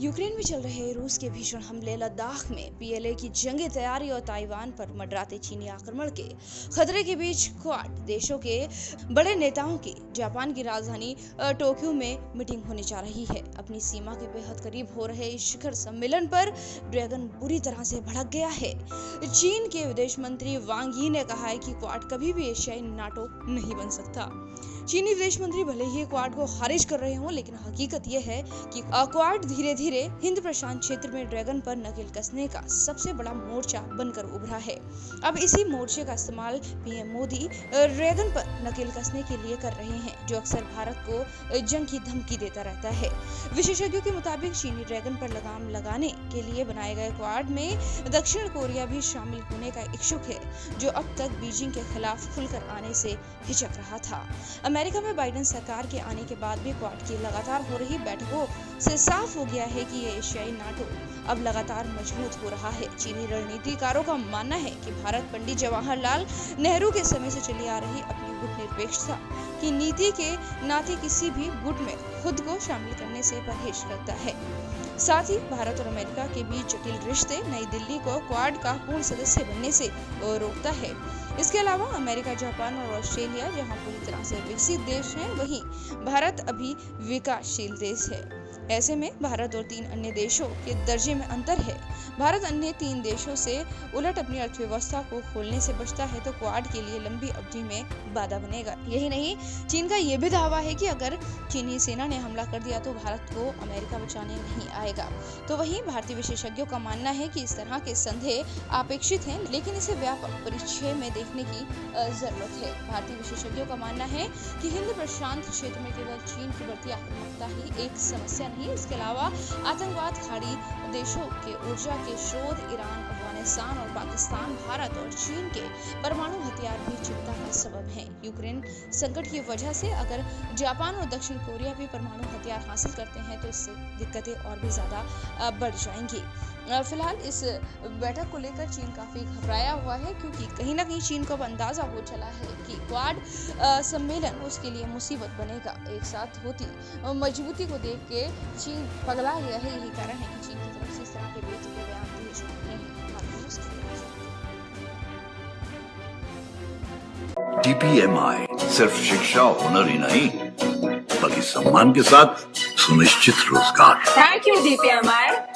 Ukraine में चल रहे रूस के भीषण हमले, लद्दाख में पीएलए की जंगी तैयारी और ताइवान पर मंडराते चीनी आक्रमण के खतरे के बीच क्वाड देशों के बड़े नेताओं की जापान की राजधानी टोक्यो में मीटिंग होने जा रही है। अपनी सीमा के बेहद करीब हो रहे इस शिखर सम्मेलन पर ड्रैगन बुरी तरह से भड़क गया है। चीन के विदेश मंत्री वांग यी ने कहा है कि क्वाड कभी भी एशियाई नाटो नहीं बन सकता। चीनी विदेश मंत्री भले ही क्वाड को खारिज कर रहे हों, लेकिन हकीकत यह है कि क्वाड धीरे धीरे हिंद प्रशांत क्षेत्र में ड्रैगन पर नकेल कसने का सबसे बड़ा मोर्चा बनकर उभरा है। अब इसी मोर्चे का इस्तेमाल पीएम मोदी ड्रैगन पर नकेल कसने के लिए कर रहे हैं, जो अक्सर भारत को जंग की धमकी देता रहता है। विशेषज्ञों के मुताबिक चीनी ड्रैगन पर लगाम लगाने के लिए बनाए गए क्वाड में दक्षिण कोरिया भी शामिल होने का इच्छुक है, जो अब तक बीजिंग के खिलाफ खुलकर आने से हिचक रहा था। अमेरिका में बाइडेन सरकार के आने के बाद भी क्वाड की लगातार हो रही बैठकों से साफ हो गया है कि ये एशियाई नाटो अब लगातार मजबूत हो रहा है। चीनी रणनीतिकारों का मानना है कि भारत पंडित जवाहरलाल नेहरू के समय से चली आ रही अपनी गुट निरपेक्षता की नीति के नाते किसी भी गुट में खुद को शामिल करने से परहेज करता है। साथ ही भारत और अमेरिका के बीच जटिल रिश्ते नई दिल्ली को क्वाड का पूर्ण सदस्य बनने से रोकता है। इसके अलावा अमेरिका, जापान और ऑस्ट्रेलिया जहां पूरी तरह से विकसित देश हैं, वहीं भारत अभी विकासशील देश है। ऐसे में भारत और 3 अन्य देशों के दर्जे में अंतर है। भारत अन्य 3 देशों से उलट अपनी अर्थव्यवस्था को खोलने से बचता है, तो क्वाड के लिए लंबी अवधि में बाधा बनेगा। यही नहीं, चीन का यह भी दावा है कि अगर चीनी सेना ने हमला कर दिया तो भारत को अमेरिका बचाने नहीं आएगा। तो वहीं भारतीय विशेषज्ञों का मानना है कि इस तरह के संदेह अपेक्षित हैं, लेकिन इसे व्यापक परिप्रेक्ष्य में देखने की जरूरत है। भारतीय विशेषज्ञों का मानना है कि हिंद प्रशांत क्षेत्र में केवल चीन की बढ़ती आक्रामकता ही एक समस्या नहीं, इसके अलावा आतंकवाद, खाड़ी देशों के ऊर्जा के स्रोत, ईरान, अफगानिस्तान और पाकिस्तान, भारत और चीन के परमाणु हथियार भी चिंता का सबब हैं। यूक्रेन संकट की वजह से अगर जापान और दक्षिण कोरिया भी परमाणु हथियार हासिल करते हैं तो इससे दिक्कतें और भी ज्यादा बढ़ जाएंगी। फिलहाल इस बैठक को लेकर चीन काफी घबराया हुआ है, क्योंकि कहीं ना कहीं चीन को अब अंदाजा हो चला है कि क्वाड सम्मेलन उसके लिए मुसीबत बनेगा। एक साथ होती मजबूती को देख के चीन पगला गया है। यही कारण है कि चीन की तरफ से इस तरह के बेतुके बयान दिए जा रहे हैं। DPMI सिर्फ शिक्षा और हुनर ही नहीं, बल्कि सम्मान के साथ सुनिश्चित रोजगार। Thank you DPMI।